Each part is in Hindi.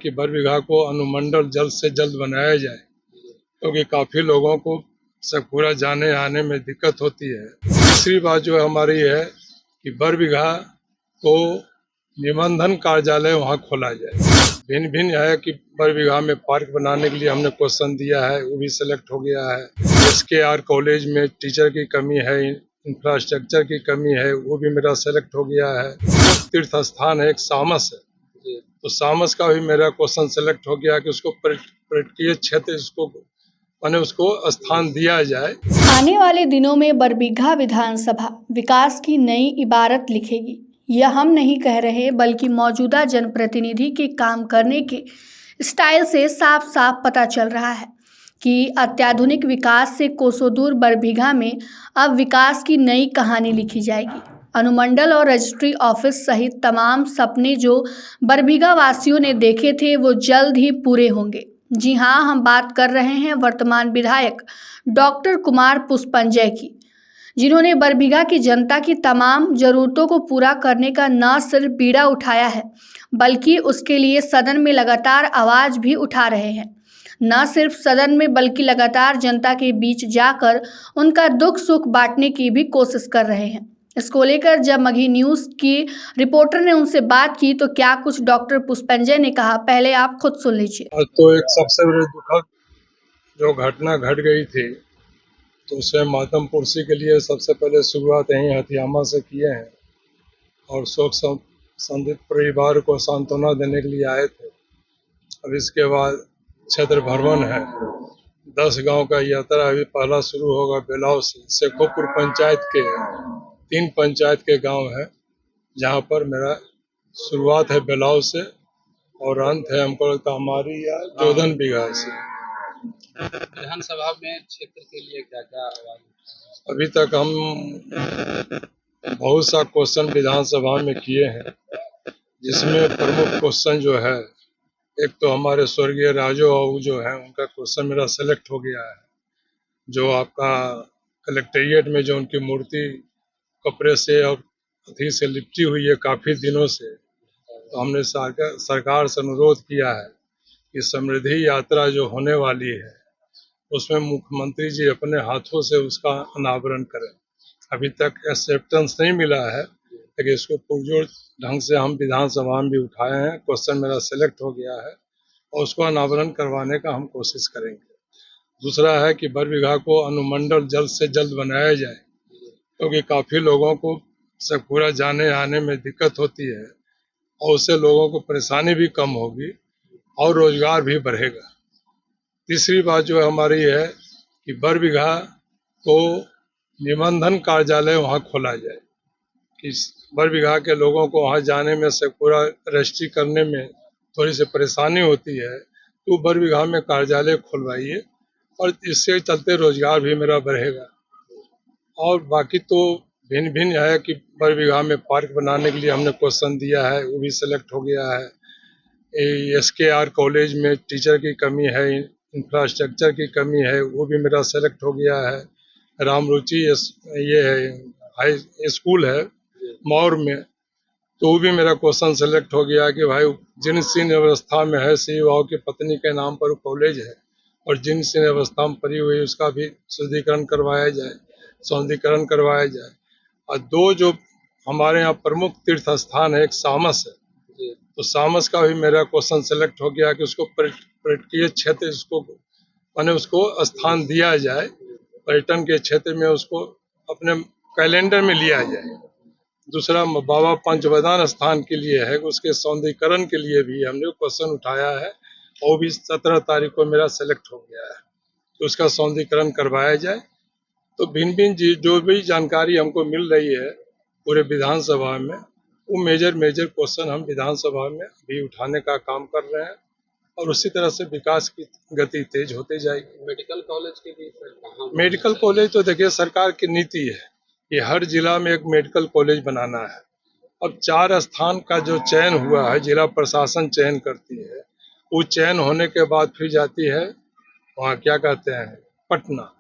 कि बरबीघा को अनुमंडल जल्द से जल्द बनाया जाए, क्योंकि काफी लोगों को शेखपुरा जाने आने में दिक्कत होती है। तीसरी बात जो हमारी है कि बरबीघा को निबंधन कार्यालय वहाँ खोला जाए। भिन्न भिन्न है कि बरबीघा में पार्क बनाने के लिए हमने क्वेश्चन दिया है, वो भी सिलेक्ट हो गया है। SKR कॉलेज में टीचर की कमी है, इंफ्रास्ट्रक्चर की कमी है, वो भी मेरा सेलेक्ट हो गया है। तीर्थ स्थान है, एक सामस है, तो सामस का भी मेरा क्वेश्चन सेलेक्ट हो गया कि उसको पर्यटकीय क्षेत्र उसको स्थान दिया जाए। आने वाले दिनों में बरबीघा विधानसभा विकास की नई इबारत लिखेगी। यह हम नहीं कह रहे, बल्कि मौजूदा जनप्रतिनिधि के काम करने के स्टाइल से साफ साफ पता चल रहा है कि अत्याधुनिक विकास से कोसों दूर बरबीघा में अब विकास की नई कहानी लिखी जाएगी। अनुमंडल और रजिस्ट्री ऑफिस सहित तमाम सपने जो बरबीघा वासियों ने देखे थे, वो जल्द ही पूरे होंगे। जी हाँ, हम बात कर रहे हैं वर्तमान विधायक डॉक्टर कुमार पुष्पंजय की, जिन्होंने बरबीघा की जनता की तमाम जरूरतों को पूरा करने का न सिर्फ बीड़ा उठाया है, बल्कि उसके लिए सदन में लगातार आवाज भी उठा रहे हैं। न सिर्फ सदन में, बल्कि लगातार जनता के बीच जाकर उनका दुख सुख बांटने की भी कोशिश कर रहे हैं। इसको लेकर जब मगही न्यूज की रिपोर्टर ने उनसे बात की तो क्या कुछ डॉक्टर पुष्पंजय ने कहा, पहले आप खुद सुन लीजिए। तो एक सबसे बड़ी दुखद जो घटना घट गई थी, तो उसमें मातम पुरसी के लिए सबसे पहले शुरुआत यहीं हथियामा से किए हैं और शोक संदिग्ध परिवार को सांत्वना देने के लिए आए थे। अब इसके बाद क्षेत्र भ्रमण है, 10 गांव का यात्रा अभी पहला शुरू होगा बेलाव से। शेखोपुर पंचायत के 3 पंचायत के गांव है, जहां पर मेरा शुरुआत है बेलाव से और अंत है हमको लगता हमारी या 14 बीघा से। विधानसभा में क्षेत्र के लिए क्या क्या आवाज? अभी तक हम बहुत सा क्वेश्चन विधानसभा में किए हैं, जिसमें प्रमुख क्वेश्चन जो है, एक तो हमारे स्वर्गीय राजू बाबू जो है, उनका क्वेश्चन मेरा सेलेक्ट हो गया है। जो आपका कलेक्ट्रेट में जो उनकी मूर्ति कपड़े से और अथी से लिपटी हुई है काफी दिनों से, तो हमने सरकार से अनुरोध किया है कि समृद्धि यात्रा जो होने वाली है, उसमें मुख्यमंत्री जी अपने हाथों से उसका अनावरण करें। अभी तक एक्सेप्टेंस नहीं मिला है, लेकिन इसको पुरजोर ढंग से हम विधानसभा में भी उठाए हैं। क्वेश्चन मेरा सेलेक्ट हो गया है और उसको अनावरण करवाने का हम कोशिश करेंगे। दूसरा है कि बरबीघा को अनुमंडल जल्द से जल्द बनाया जाए, क्योंकि काफी लोगों को शेखपुरा जाने आने में दिक्कत होती है और उससे लोगों को परेशानी भी कम होगी और रोजगार भी बढ़ेगा। तीसरी बात जो हमारी है कि बरबीघा को निबंधन कार्यालय वहाँ खोला जाए, कि बरबीघा के लोगों को वहाँ जाने में, शेखपुरा रजिस्ट्री करने में थोड़ी सी परेशानी होती है, तो बरबीघा में कार्यालय खुलवाइए और इससे चलते रोजगार भी मेरा बढ़ेगा। और बाकी तो भिन्न भिन्न है कि बरबीघा में पार्क बनाने के लिए हमने क्वेश्चन दिया है, वो भी सिलेक्ट हो गया है। SKR कॉलेज में टीचर की कमी है, इंफ्रास्ट्रक्चर की कमी है, वो भी मेरा सेलेक्ट हो गया है। रामरुचि ये है हाई स्कूल है मौर में, तो वो भी मेरा क्वेश्चन सेलेक्ट हो गया कि भाई जिन सीन अवस्था में है, श्री बाबू की पत्नी के नाम पर कॉलेज है और जिन सीन अवस्था में पड़ी हुई उसका भी शुद्धिकरण करवाया जाए, सौंदर्यीकरण करवाया जाए। और 2 जो हमारे यहाँ प्रमुख तीर्थ स्थान है, एक सामस है, तो सामस का भी मेरा क्वेश्चन सेलेक्ट हो गया कि उसको पर्यटकीय क्षेत्र उसको स्थान दिया जाए, पर्यटन के क्षेत्र में उसको अपने कैलेंडर में लिया जाए। दूसरा बाबा पंचवदान स्थान के लिए है, उसके सौंदर्यीकरण के लिए भी हमने क्वेश्चन उठाया है और भी 17 तारीख को मेरा सेलेक्ट हो गया है, तो उसका सौंदर्यीकरण करवाया जाए। तो भिन्न भिन्न जो भी जानकारी हमको मिल रही है पूरे विधानसभा में, वो मेजर क्वेश्चन हम विधानसभा में भी उठाने का काम कर रहे हैं और उसी तरह से विकास की गति तेज होते जाएगी। मेडिकल कॉलेज के भी मेडिकल कॉलेज तो देखिए सरकार की नीति है कि हर जिला में एक मेडिकल कॉलेज बनाना है। अब 4 स्थान का जो चयन हुआ है, जिला प्रशासन चयन करती है, वो चयन होने के बाद फिर जाती है वहाँ क्या कहते हैं पटना,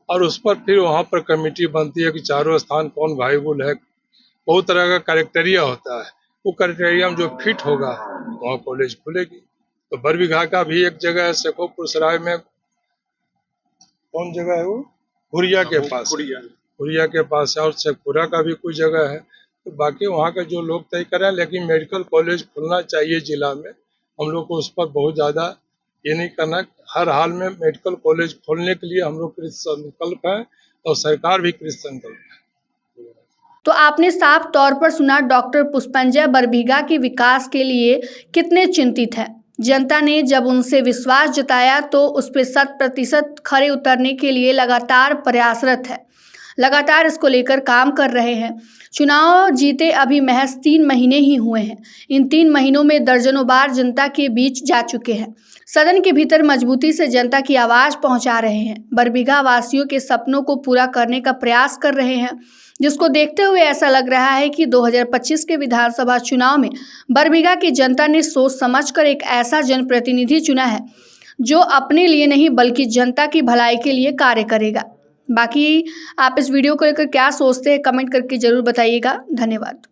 और उस पर फिर वहाँ पर कमेटी बनती है कि चारों स्थान कौन वाइबल है। बहुत तरह का क्राइटेरिया होता है, वो क्राइटेरिया में जो फिट होगा वहाँ कॉलेज खुलेगी। तो बरबीघा का भी एक जगह है, शेखोपुर सराय में, कौन जगह है वो, हुरिया के पास, हुरिया के पास है, और शेखपुरा का भी कोई जगह है। तो बाकी वहाँ का जो लोग तय करें, लेकिन मेडिकल कॉलेज खुलना चाहिए जिला में। हम लोग को उस पर बहुत ज़्यादा ये नहीं करना, हर हाल में मेडिकल कॉलेज खोलने के लिए हम लोग कृत संकल्प है और सरकार भी कृत संकल्प है। तो आपने साफ तौर पर सुना डॉक्टर पुष्पंजय बरबीघा के विकास के लिए कितने चिंतित हैं। जनता ने जब उनसे विश्वास जताया तो उस पर 100% खरे उतरने के लिए लगातार प्रयासरत है, लगातार इसको लेकर काम कर रहे हैं। चुनाव जीते अभी महज 3 महीने ही हुए हैं। इन 3 महीनों में दर्जनों बार जनता के बीच जा चुके हैं, सदन के भीतर मजबूती से जनता की आवाज़ पहुंचा रहे हैं, बरबीघा वासियों के सपनों को पूरा करने का प्रयास कर रहे हैं, जिसको देखते हुए ऐसा लग रहा है कि 2025 के विधानसभा चुनाव में बरबीघा की जनता ने सोच समझकर एक ऐसा जनप्रतिनिधि चुना है जो अपने लिए नहीं बल्कि जनता की भलाई के लिए कार्य करेगा। बाकी आप इस वीडियो को लेकर क्या सोचते हैं कमेंट करके ज़रूर बताइएगा। धन्यवाद।